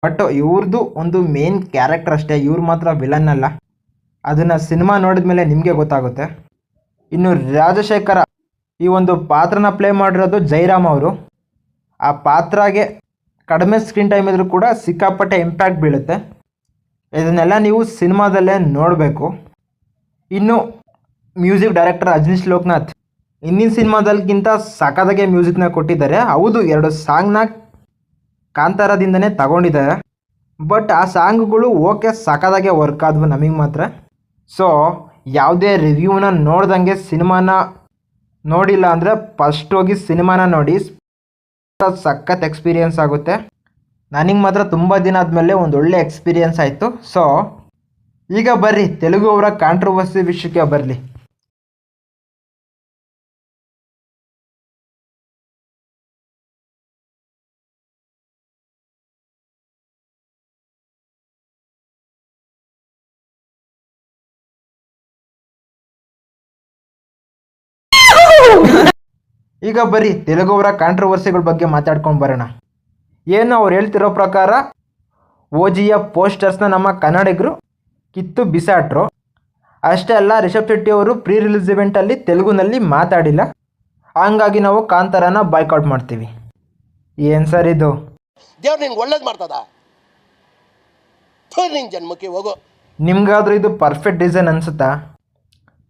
But ಇವ್ರದ್ದು ಒಂದು main character ಅಷ್ಟೇ, ಇವ್ರು ಮಾತ್ರ ವಿಲನ್ ಅಲ್ಲ. ಅದನ್ನು ಸಿನಿಮಾ ನೋಡಿದ ಮೇಲೆ ನಿಮಗೆ ಗೊತ್ತಾಗುತ್ತೆ. ಇನ್ನು ರಾಜಶೇಖರ ಈ ಒಂದು ಪಾತ್ರನ ಪ್ಲೇ ಮಾಡಿರೋದು ಜೈರಾಮ್ ಅವರು. ಆ ಪಾತ್ರಗೆ ಕಡಿಮೆ ಸ್ಕ್ರೀನ್ ಟೈಮ್ ಇದ್ರೂ ಕೂಡ ಸಿಕ್ಕಾಪಟ್ಟೆ ಇಂಪ್ಯಾಕ್ಟ್ ಬೀಳುತ್ತೆ. ಇದನ್ನೆಲ್ಲ ನೀವು ಸಿನಿಮಾದಲ್ಲೇ ನೋಡಬೇಕು. ಇನ್ನು ಮ್ಯೂಸಿಕ್ ಡೈರೆಕ್ಟರ್ ಅಜನೀಶ್ ಲೋಕನಾಥ್ ಹಿಂದಿನ ಸಿನಿಮಾದಲ್ಗಿಂತ ಸಖತ್ತಾಗೆ ಮ್ಯೂಸಿಕ್ನ ಕೊಟ್ಟಿದ್ದಾರೆ. ಹೌದು, 2 ಸಾಂಗ್ನ ಕಾಂತಾರದಿಂದನೇ ತಗೊಂಡಿದ್ದಾರೆ. ಬಟ್ ಆ ಸಾಂಗ್ಗಳು ಓಕೆ ಸಖತ್ತಾಗೆ ವರ್ಕ್ ಆದವು ನಮಗೆ ಮಾತ್ರ. ಸೊ ಯಾವುದೇ ರಿವ್ಯೂನ ನೋಡ್ದಂಗೆ ಸಿನಿಮಾನ ನೋಡಿಲ್ಲ ಅಂದರೆ ಫಸ್ಟ್ ಹೋಗಿ ಸಿನಿಮಾನ ನೋಡಿ, ಸಖತ್ ಎಕ್ಸ್ಪೀರಿಯನ್ಸ್ ಆಗುತ್ತೆ. ನನಗೆ ಮಾತ್ರ ತುಂಬ ದಿನ ಆದಮೇಲೆ ಒಂದು ಒಳ್ಳೆ ಎಕ್ಸ್ಪೀರಿಯನ್ಸ್ ಆಯಿತು. ಸೊ ಈಗ ಬರ್ರಿ ತೆಲುಗು ಅವರ ಕಾಂಟ್ರವರ್ಸಿ ವಿಷಯಕ್ಕೆ ಬರಲಿ. ಈಗ ಬರೀ ತೆಲುಗು ಅವರ ಕಾಂಟ್ರವರ್ಸಿಗಳ ಬಗ್ಗೆ ಮಾತಾಡ್ಕೊಂಡು ಬರೋಣ. ಏನು ಅವ್ರು ಹೇಳ್ತಿರೋ ಪ್ರಕಾರ ಓಜಿಯ ಪೋಸ್ಟರ್ಸ್ನ ನಮ್ಮ ಕನ್ನಡಿಗರು ಕಿತ್ತು ಬಿಸಾಟ್ರು. ಅಷ್ಟೇ ಅಲ್ಲ, ರಿಷಬ್ ಶೆಟ್ಟಿ ಅವರು ಪ್ರೀ ರಿಲೀಸ್ ಇವೆಂಟಲ್ಲಿ ತೆಲುಗುನಲ್ಲಿ ಮಾತಾಡಿಲ್ಲ. ಹಂಗಾಗಿ ನಾವು ಕಾಂತಾರನ ಬಾಯ್ಕಾಟ್ ಮಾಡ್ತೀವಿ. ಏನು ಸರ್ ಇದು? ದೇವ್ರು ನಿನ್ಗೆ ಒಳ್ಳೇದು ಮಾಡ್ತದ, ನಿನ್ನ ಜನ್ಮಕ್ಕೆ ಹೋಗೋ. ನಿಮ್ಗಾದ್ರೂ ಇದು ಪರ್ಫೆಕ್ಟ್ ಡಿಸೈನ್ ಅನಿಸುತ್ತಾ?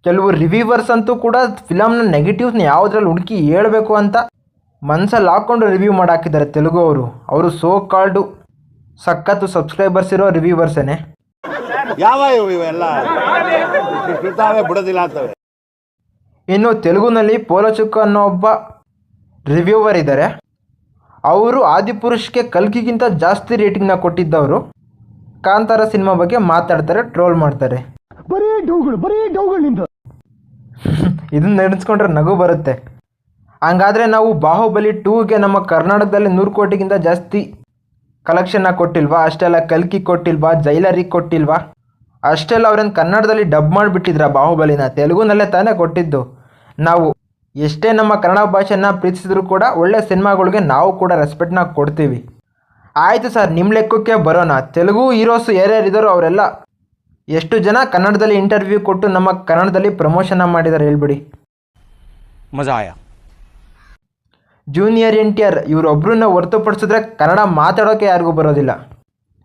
ಕೆಲವು ರಿವ್ಯೂವರ್ಸ್ ಅಂತೂ ಕೂಡ ಫಿಲಮ್ನ ನೆಗೆಟಿವ್ಸ್ನ ಯಾವುದ್ರಲ್ಲಿ ಹುಡುಕಿ ಹೇಳಬೇಕು ಅಂತ ಮನಸ್ಸಲ್ಲಿ ಹಾಕ್ಕೊಂಡು ರಿವ್ಯೂ ಮಾಡಾಕಿದ್ದಾರೆ ತೆಲುಗು ಅವರು. ಅವರು ಸೋ ಕಾಲ್ಡು ಸಖತ್ತು ಸಬ್ಸ್ಕ್ರೈಬರ್ಸ್ ಇರೋ ರಿವ್ಯೂವರ್ಸೇನೆ. ಯಾವ ಇವೆಲ್ಲ ಬಿಡೋದಿಲ್ಲ ಅಂತವೆ. ಇನ್ನು ತೆಲುಗುನಲ್ಲಿ ಪೋಲಚುಕ್ಕ ಅನ್ನೋ ಒಬ್ಬ ರಿವ್ಯೂವರ್ ಇದ್ದಾರೆ. ಅವರು ಆದಿಪುರುಷ್ಗೆ ಕಲ್ಕಿಗಿಂತ ಜಾಸ್ತಿ ರೇಟಿಂಗ್ನ ಕೊಟ್ಟಿದ್ದವರು. ಕಾಂತಾರ ಸಿನಿಮಾ ಬಗ್ಗೆ ಮಾತಾಡ್ತಾರೆ, ಟ್ರೋಲ್ ಮಾಡ್ತಾರೆ. ಇದನ್ನ ನೆನೆಸ್ಕೊಂಡ್ರೆ ನಗು ಬರುತ್ತೆ. ಹಂಗಾದರೆ ನಾವು ಬಾಹುಬಲಿ 2ಗೆ ನಮ್ಮ ಕರ್ನಾಟಕದಲ್ಲಿ 100 ಕೋಟಿಗಿಂತ ಜಾಸ್ತಿ ಕಲೆಕ್ಷನ್ನ ಕೊಟ್ಟಿಲ್ವಾ? ಅಷ್ಟೆಲ್ಲ ಕಲ್ಕಿ ಕೊಟ್ಟಿಲ್ವಾ? ಜೈಲರಿಗೆ ಕೊಟ್ಟಿಲ್ವಾ? ಅಷ್ಟೆಲ್ಲ ಅವ್ರೇನು ಕನ್ನಡದಲ್ಲಿ ಡಬ್ ಮಾಡಿಬಿಟ್ಟಿದ್ರ ಬಾಹುಬಲಿನ? ತೆಲುಗುನಲ್ಲೇ ತಾನೇ ಕೊಟ್ಟಿದ್ದು. ನಾವು ಎಷ್ಟೇ ನಮ್ಮ ಕನ್ನಡ ಭಾಷೆನ ಪ್ರೀತಿಸಿದ್ರು ಕೂಡ ಒಳ್ಳೆ ಸಿನಿಮಾಗಳಿಗೆ ನಾವು ಕೂಡ ರೆಸ್ಪೆಕ್ಟ್ನ ಕೊಡ್ತೀವಿ. ಆಯಿತು ಸರ್, ನಿಮ್ಮ ಲೆಕ್ಕಕ್ಕೆ ಬರೋಣ. ತೆಲುಗು ಹೀರೋಸು ಯಾರ್ಯಾರಿದ್ದಾರೋ ಅವರೆಲ್ಲ ಎಷ್ಟು ಜನ ಕನ್ನಡದಲ್ಲಿ ಇಂಟರ್ವ್ಯೂ ಕೊಟ್ಟು ನಮ್ಮ ಕನ್ನಡದಲ್ಲಿ ಪ್ರಮೋಷನ್ನ ಮಾಡಿದ್ದಾರೆ ಹೇಳ್ಬಿಡಿ. ಮಜಾ ಆಯಾ. ಜೂನಿಯರ್ NTR ಇವರೊಬ್ಬರನ್ನ ಹೊರತುಪಡಿಸಿದ್ರೆ ಕನ್ನಡ ಮಾತಾಡೋಕ್ಕೆ ಯಾರಿಗೂ ಬರೋದಿಲ್ಲ.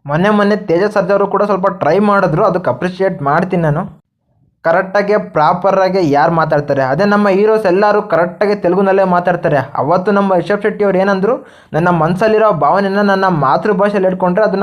ಮೊನ್ನೆ ತೇಜ ಸರ್ಜಾ ಅವರು ಕೂಡ ಸ್ವಲ್ಪ ಟ್ರೈ ಮಾಡಿದ್ರು, ಅದಕ್ಕೆ ಅಪ್ರಿಷಿಯೇಟ್ ಮಾಡ್ತೀನಿ ನಾನು. ಕರೆಕ್ಟಾಗಿ ಪ್ರಾಪರಾಗಿ ಯಾರು ಮಾತಾಡ್ತಾರೆ, ಅದೇ ನಮ್ಮ ಹೀರೋಸ್ ಎಲ್ಲರೂ ಕರೆಕ್ಟಾಗಿ ತೆಲುಗುನಲ್ಲೇ ಮಾತಾಡ್ತಾರೆ. ಅವತ್ತು ನಮ್ಮ ರಿಷಬ್ ಶೆಟ್ಟಿ ಅವ್ರು ಏನಂದ್ರು, ನನ್ನ ಮನಸ್ಸಲ್ಲಿರೋ ಭಾವನೆಯನ್ನು ನನ್ನ ಮಾತೃಭಾಷೆಯಲ್ಲಿ ಇಟ್ಕೊಂಡ್ರೆ ಅದನ್ನು